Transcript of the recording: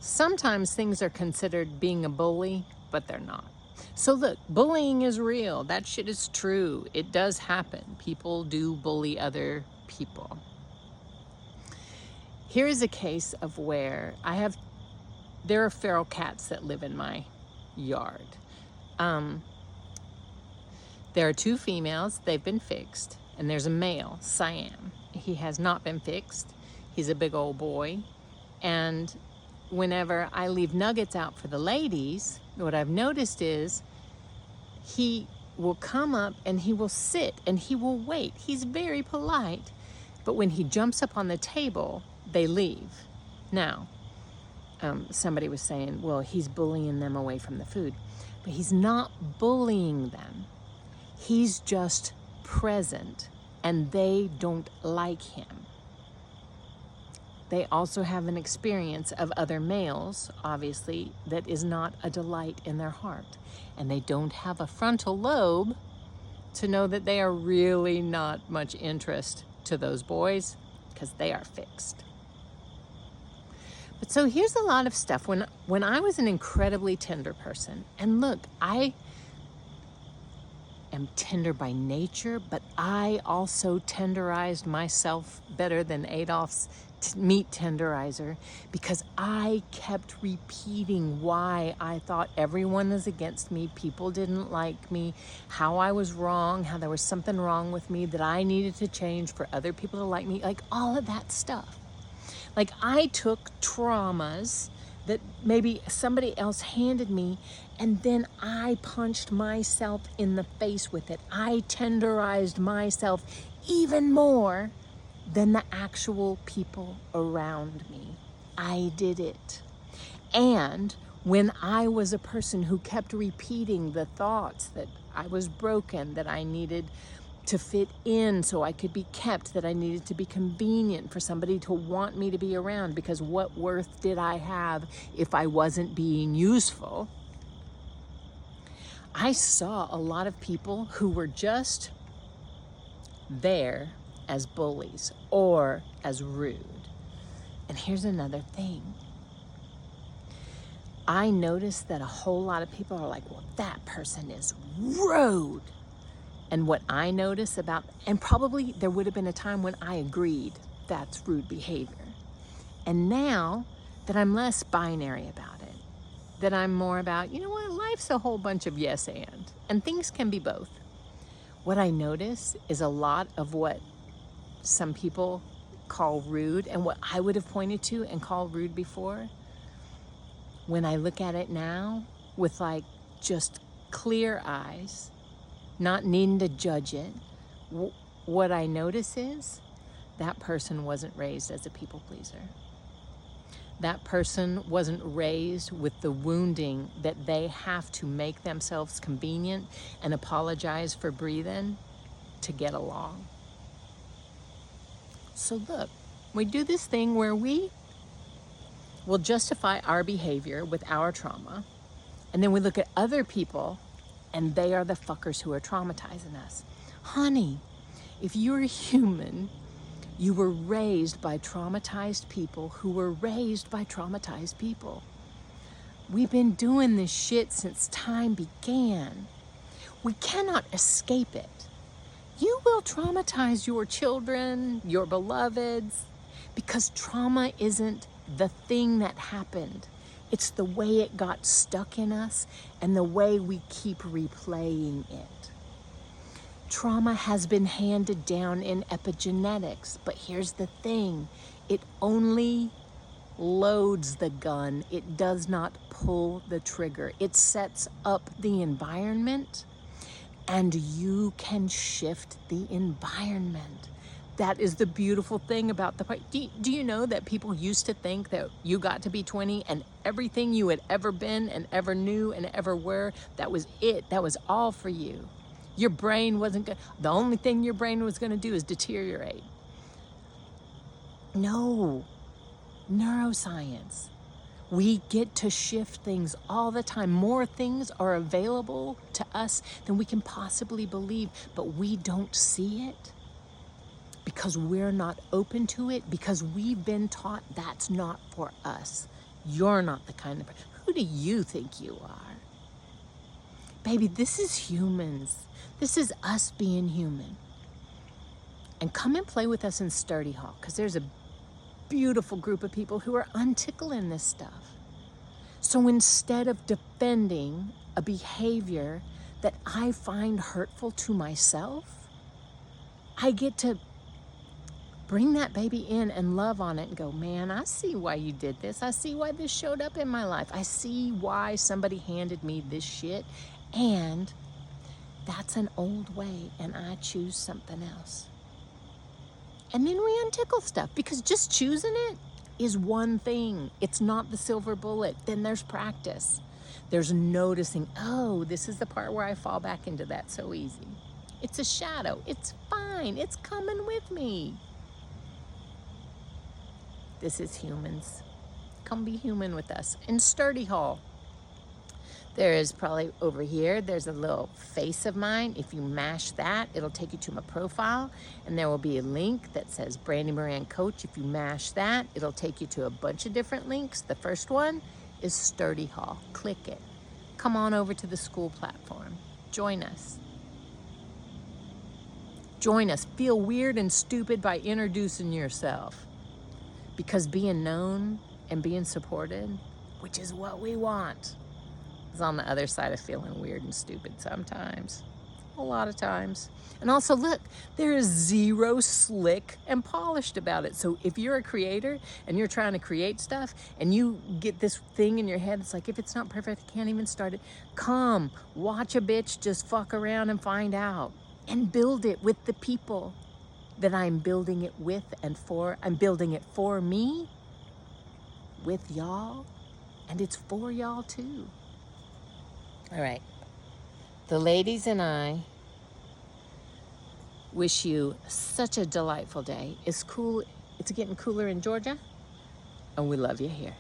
Sometimes things are considered being a bully, but they're not. So look, bullying is real. That shit is true. It does happen. People do bully other people. Here is a case of where there are feral cats that live in my yard. There are two females, they've been fixed, and there's a male, Siam. He has not been fixed. He's a big old boy. And whenever I leave nuggets out for the ladies, what I've noticed is he will come up and he will sit and he will wait. He's very polite, but when he jumps up on the table, they leave. Now, somebody was saying, well, he's bullying them away from the food, but he's not bullying them. He's just present and they don't like him. They also have an experience of other males, obviously, that is not a delight in their heart. And they don't have a frontal lobe to know that they are really not much interest to those boys because they are fixed. But so here's a lot of stuff. When I was an incredibly tender person, and look, I am tender by nature, but I also tenderized myself better than Adolf's meat tenderizer because I kept repeating why I thought everyone was against me, people didn't like me, how I was wrong, how there was something wrong with me that I needed to change for other people to like me, like all of that stuff. Like I took traumas that maybe somebody else handed me, and then I punched myself in the face with it. I tenderized myself even more than the actual people around me. I did it. And when I was a person who kept repeating the thoughts that I was broken, that I needed to fit in so I could be kept, that I needed to be convenient for somebody to want me to be around, because what worth did I have if I wasn't being useful? I saw a lot of people who were just there as bullies or as rude. And here's another thing. I noticed that a whole lot of people are like, well, that person is rude. And what I notice about, and probably there would have been a time when I agreed that's rude behavior. And now that I'm less binary about it, that I'm more about, you know what, life's a whole bunch of yes and things can be both. What I notice is a lot of what some people call rude and what I would have pointed to and called rude before, when I look at it now with like just clear eyes, not needing to judge it, what I notice is that person wasn't raised as a people pleaser. That person wasn't raised with the wounding that they have to make themselves convenient and apologize for breathing to get along. So look, we do this thing where we will justify our behavior with our trauma, and then we look at other people and they are the fuckers who are traumatizing us. Honey, if you're human, you were raised by traumatized people who were raised by traumatized people. We've been doing this shit since time began. We cannot escape it. You will traumatize your children, your beloveds, because trauma isn't the thing that happened. It's the way it got stuck in us and the way we keep replaying it. Trauma has been handed down in epigenetics, but here's the thing. It only loads the gun. It does not pull the trigger. It sets up the environment, and you can shift the environment. That is the beautiful thing about the part. Do you know that people used to think that you got to be 20 and everything you had ever been and ever knew and ever were, that was it. That was all for you. Your brain wasn't going to, the only thing your brain was going to do is deteriorate. No, neuroscience. We get to shift things all the time. More things are available to us than we can possibly believe, but we don't see it because we're not open to it, because we've been taught that's not for us. You're not the kind of person. Who do you think you are? Baby, this is humans. This is us being human. And come and play with us in Sturdy Hall, because there's a beautiful group of people who are untickling this stuff. So instead of defending a behavior that I find hurtful to myself, I get to bring that baby in and love on it and go, man, I see why you did this. I see why this showed up in my life. I see why somebody handed me this shit. And that's an old way, and I choose something else. And then we untickle stuff, because just choosing it is one thing. It's not the silver bullet. Then there's practice. There's noticing, oh, this is the part where I fall back into that so easy. It's a shadow. It's fine. It's coming with me. This is humans. Come be human with us. In Sturdy Hall, there is probably over here, there's a little face of mine. If you mash that, it'll take you to my profile, and there will be a link that says Brandy Moran Coach. If you mash that, it'll take you to a bunch of different links. The first one is Sturdy Hall. Click it. Come on over to the school platform. Join us. Join us. Feel weird and stupid by introducing yourself. Because being known and being supported, which is what we want, is on the other side of feeling weird and stupid sometimes. A lot of times. And also, look, there is zero slick and polished about it. So if you're a creator and you're trying to create stuff and you get this thing in your head, it's like, if it's not perfect, I can't even start it. Come, watch a bitch just fuck around and find out. And build it with the people that I'm building it with and for. I'm building it for me, with y'all, and it's for y'all too. All right. The ladies and I wish you such a delightful day. It's cool. It's getting cooler in Georgia, and we love you here.